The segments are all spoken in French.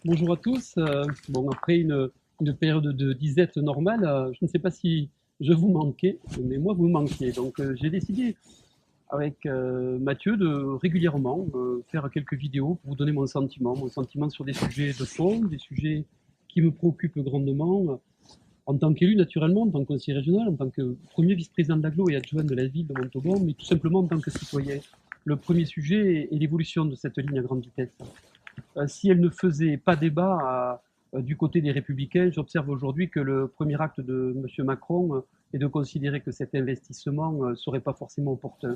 Bonjour à tous. Bon, après une période de disette normale, je ne sais pas si je vous manquais, mais moi vous me manquiez. Donc j'ai décidé avec Mathieu de régulièrement faire quelques vidéos pour vous donner mon sentiment sur des sujets de fond, des sujets qui me préoccupent grandement, en tant qu'élu naturellement, en tant que conseiller régional, en tant que premier vice-président de l'aglo et adjoint de la ville de Montauban, mais tout simplement en tant que citoyen. Le premier sujet est l'évolution de cette ligne à grande vitesse. Si elle ne faisait pas débat du côté des Républicains, j'observe aujourd'hui que le premier acte de M. Macron est de considérer que cet investissement ne serait pas forcément opportun.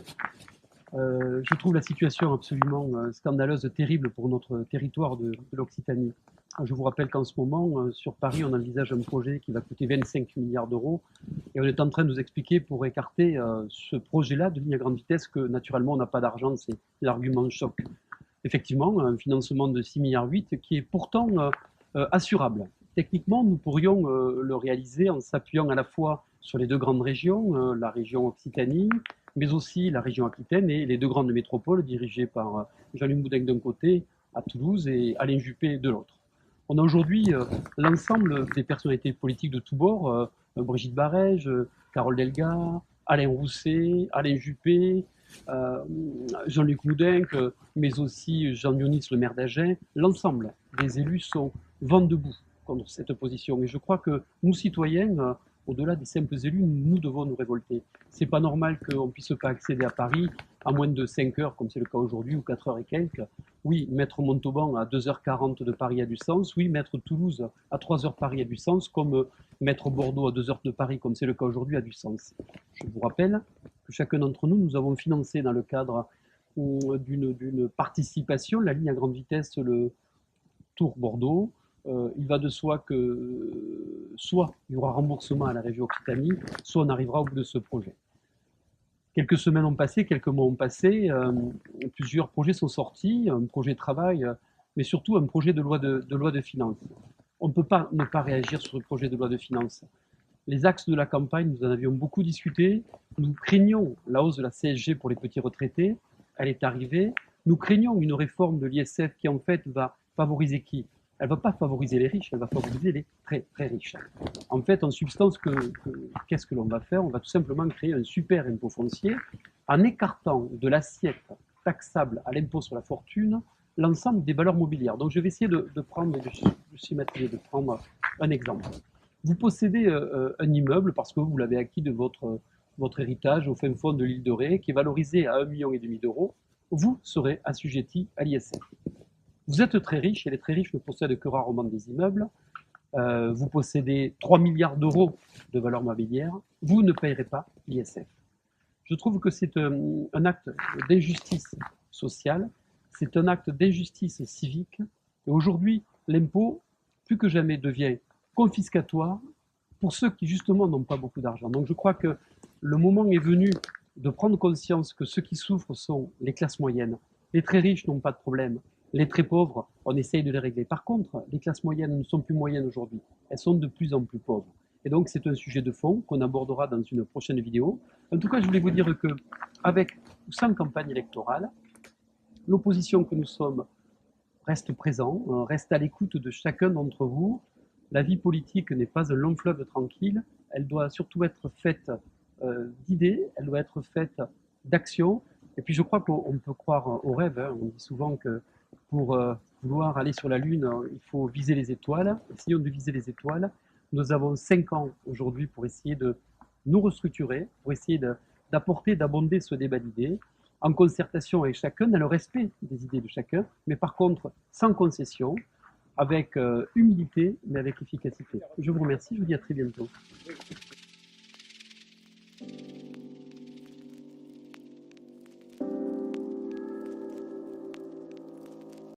Je trouve la situation absolument scandaleuse, terrible pour notre territoire de l'Occitanie. Je vous rappelle qu'en ce moment, sur Paris, on envisage un projet qui va coûter 25 milliards d'euros et on est en train de nous expliquer pour écarter ce projet-là de ligne à grande vitesse que naturellement on n'a pas d'argent, c'est l'argument choc. Effectivement, un financement de 6,8 milliards qui est pourtant assurable. Techniquement, nous pourrions le réaliser en s'appuyant à la fois sur les deux grandes régions, la région Occitanie, mais aussi la région Aquitaine et les deux grandes métropoles dirigées par Jean-Luc Moudenc d'un côté, à Toulouse, et Alain Juppé de l'autre. On a aujourd'hui l'ensemble des personnalités politiques de tous bords, Brigitte Barège, Carole Delga, Alain Rousset, Alain Juppé, Jean-Luc Moudenc, mais aussi Jean Dionis, le maire d'Agen. L'ensemble des élus sont vent debout contre cette position. Et je crois que nous, citoyens, au-delà des simples élus, nous devons nous révolter. C'est pas normal qu'on ne puisse pas accéder à Paris à moins de 5 heures, comme c'est le cas aujourd'hui, ou 4 heures et quelques. Oui, mettre Montauban à 2h40 de Paris a du sens. Oui, mettre Toulouse à 3 heures Paris a du sens, comme mettre Bordeaux à 2 heures de Paris, comme c'est le cas aujourd'hui, a du sens. Je vous rappelle que chacun d'entre nous, nous avons financé dans le cadre d'une participation la ligne à grande vitesse, le Tour Bordeaux. Il va de soi que soit il y aura remboursement à la région Occitanie, soit on arrivera au bout de ce projet. Quelques semaines ont passé, quelques mois ont passé, plusieurs projets sont sortis, un projet de travail, mais surtout un projet de loi de finances. On ne peut pas ne pas réagir sur le projet de loi de finances. Les axes de la campagne, nous en avions beaucoup discuté. Nous craignons la hausse de la CSG pour les petits retraités. Elle est arrivée. Nous craignons une réforme de l'ISF qui, en fait, va favoriser qui? Elle ne va pas favoriser les riches, elle va favoriser les très, très riches. En fait, en substance, qu'est-ce que l'on va faire? On va tout simplement créer un super impôt foncier en écartant de l'assiette taxable à l'impôt sur la fortune l'ensemble des valeurs mobilières. Donc, je vais essayer de prendre, de prendre un exemple. Vous possédez un immeuble parce que vous l'avez acquis de votre héritage au fin fond de l'île de Ré, qui est valorisé à 1,5 million d'euros. Vous serez assujetti à l'ISF. Vous êtes très riche et les très riches ne possèdent que rarement des immeubles. Vous possédez 3 milliards d'euros de valeur mobilière. Vous ne payerez pas l'ISF. Je trouve que c'est un acte d'injustice sociale, c'est un acte d'injustice civique. Et aujourd'hui, l'impôt, plus que jamais, devient confiscatoire pour ceux qui, justement, n'ont pas beaucoup d'argent. Donc je crois que le moment est venu de prendre conscience que ceux qui souffrent sont les classes moyennes. Les très riches n'ont pas de problème. Les très pauvres, on essaye de les régler. Par contre, les classes moyennes ne sont plus moyennes aujourd'hui. Elles sont de plus en plus pauvres. Et donc, c'est un sujet de fond qu'on abordera dans une prochaine vidéo. En tout cas, je voulais vous dire que, avec ou sans campagne électorale, l'opposition que nous sommes reste présent, reste à l'écoute de chacun d'entre vous. La vie politique n'est pas un long fleuve tranquille. Elle doit surtout être faite d'idées, elle doit être faite d'actions. Et puis, je crois qu'on peut croire au rêve. On dit souvent que pour vouloir aller sur la Lune, il faut viser les étoiles. Essayons de viser les étoiles. Nous avons 5 ans aujourd'hui pour essayer de nous restructurer, pour essayer d'apporter, d'abonder ce débat d'idées, en concertation avec chacun, dans le respect des idées de chacun, mais par contre sans concession, avec humilité, mais avec efficacité. Je vous remercie, je vous dis à très bientôt.